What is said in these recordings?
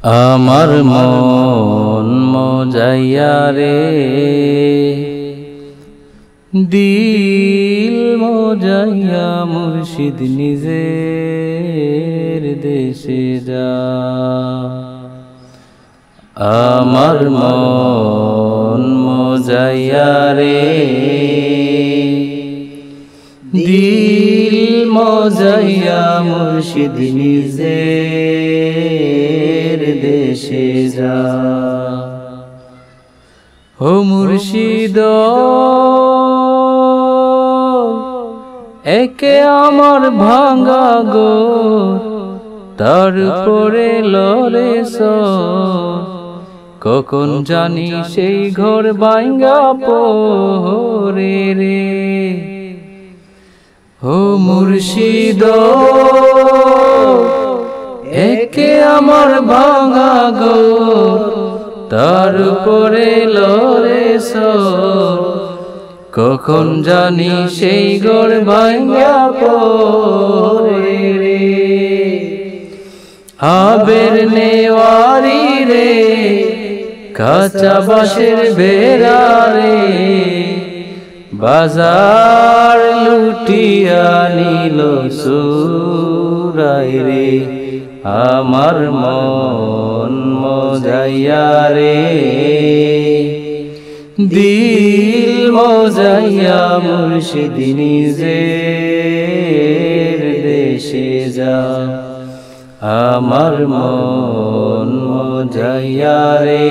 আমার মন মজাইয়া রে দিল মজাইয়া মুর্শিদ নিজের দেশে যা। আমার মন মজাইয়া রে দিল মজাইয়া মুর্শিদ নিজের দেশে যা। ও মুর্শিদ একে আমার ভাঙা গো তারপরে লরে কখন জানি সেই ঘর ভাঙা পড়ে রে। ও মুর্শিদ একে আমার ভাঙা গো তারপরে লরে কখন জানি সেই ঘর ভাঙা পড়ে রে। আবের নেওয়ারি রে কাঁচা বাঁশের বেড়া রে বাজার লুটিয়া নিল সুরাই রে। আমার মন মজাইয়া রে দিল মজাইয়া মুর্শিদ নিজের দেশে যা। আমার মন মজাইয়া রে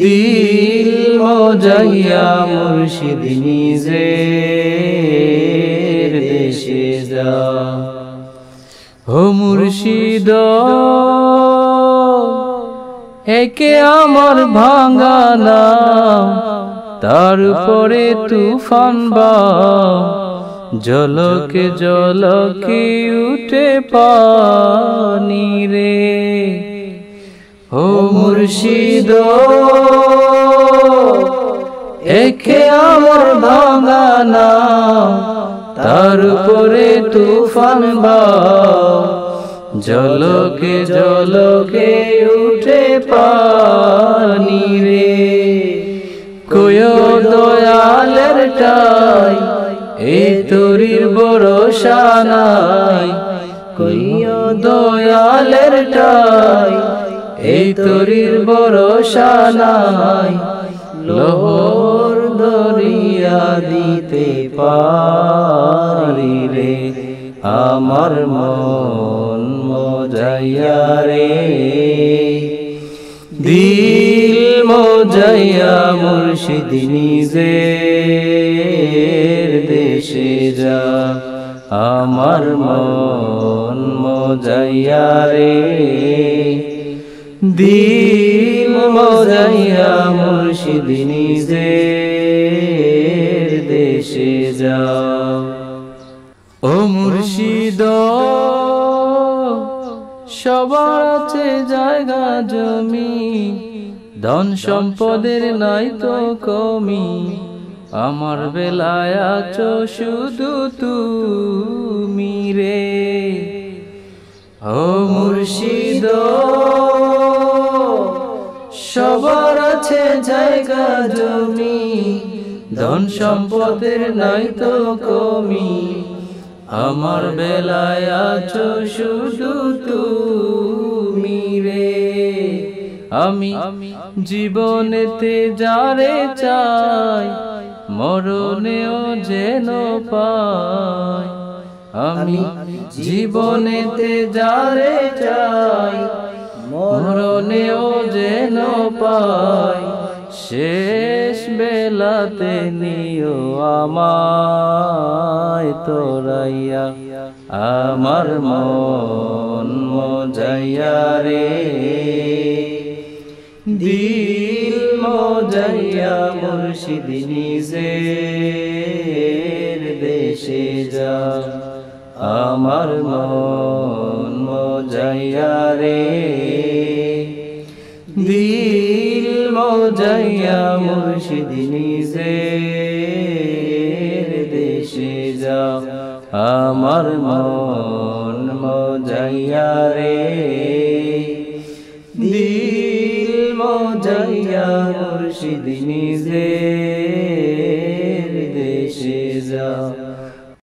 দিল মজাইয়া মুর্শিদ নিজের দেশে যা। ও মুর্শিদ একে আমার ভাঙা নাম তারপরে তুফান বা জলকে জলকে উঠে পানি রে। ও মুর্শিদ একে আমার ভাঙা নাম তারপরে তুফান বা জলকে জলকে উঠে পানি রে। কয়ো দয়ালের টাই এই তরির ভরসা নাই। কয়ো দয়ালের টাই এই তরির ভরসা নাই। লোহর দরিয়া দিতে পারি রে। আমার মন মজাইয়া রে দিল মজাইয়া মুর্শিদ নিজের দেশে যা। আমার মন মজাইয়া রে দিল মজাইয়া মুর্শিদ নিজের দেশে যা। ও মুর্শিদ সবার আছে জায়গা জমি ধন সম্পদের নাই তো কমি। আমার বেলায় আছো শুধু তুমি রে। ও মুর্শিদ সবার আছে জায়গা জমি ধন সম্পদের নাই তো কমি। আমার বেলায় আছো শুধু তুমি রে। আমি জীবনেতে যারে চাই মরণেও যেন পাই। আমি জীবনেতে যারে চাই মরণেও যেন পাই। শেষ বেলাতে নিও আমায় তোরাইয়া। আমার মন মজাইয়া রে দিল মজাইয়া মুর্শিদ নিজের দেশে যা। আমার মন মজাইয়া রে দিল মজাইয়া মুর্শিদ নিজের দেশে যা। আমার মন মজা মজাইয়া রে দিল মজাইয়া মুর্শিদ নিজে